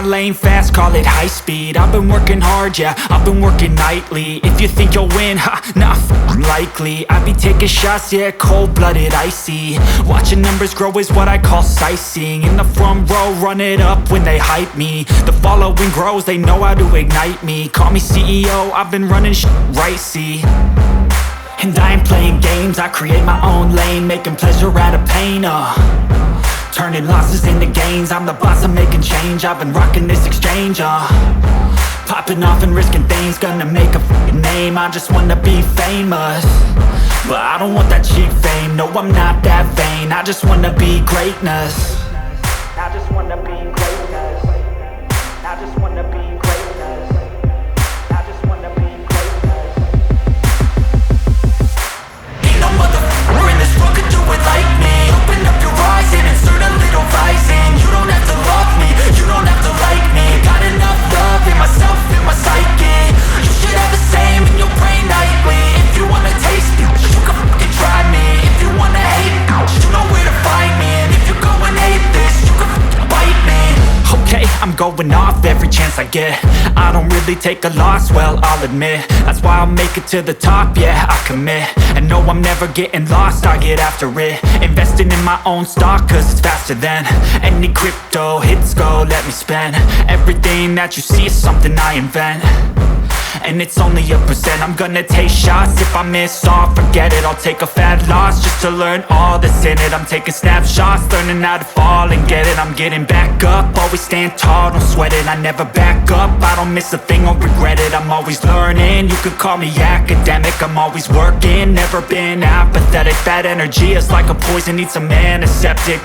lane fast, call it high speed. I've been working hard, yeah, I've been working nightly. If you think you'll win, ha, not likely. I be taking shots, yeah, cold-blooded, icy. Watching numbers grow is what I call sightseeing. In the front row, run it up when they hype me. The following grows, they know how to ignite me. Call me CEO, I've been running right, see. And I ain't playing games, I create my own lane, making pleasure out of pain, turning losses into gains. I'm the boss, I'm making change. I've been rocking this exchange, popping off and risking things. Gonna make a f***ing name. I just wanna be famous, but I don't want that cheap fame. No, I'm not that vain. I just wanna be greatness. I just wanna be greatness. I just wanna be greatness. I just wanna be greatness. Ain't no motherfucker in this world could do it like me. Open up your eyes and insert a little rising. You don't have to love me, you don't have to like me. Got enough love in myself, in my psyche. You should have the same in your brain nightly. If you wanna taste me, you can fucking try me. If you wanna hate me, you know where to find me. And if you go and hate this, you can fucking bite me. Okay, I'm going off every chance I get. I don't really take a loss, well, I'll admit. That's why I'll make it to the top, yeah, I commit. And no, I'm never getting lost, I get after it. Investing in my own stock, cause it's faster than any crypto hits go, let me spend. Everything that you see is something I invent, and it's only a percent. I'm gonna take shots, if I miss all, forget it. I'll take a fat loss just to learn all that's in it. I'm taking snapshots, learning how to fall and get it. I'm getting back up, always stand tall, don't sweat it. I never back up, I don't miss a thing or regret it. I'm always learning, you could call me academic. I'm always working, never been apathetic. That energy is like a poison, needs some antiseptic.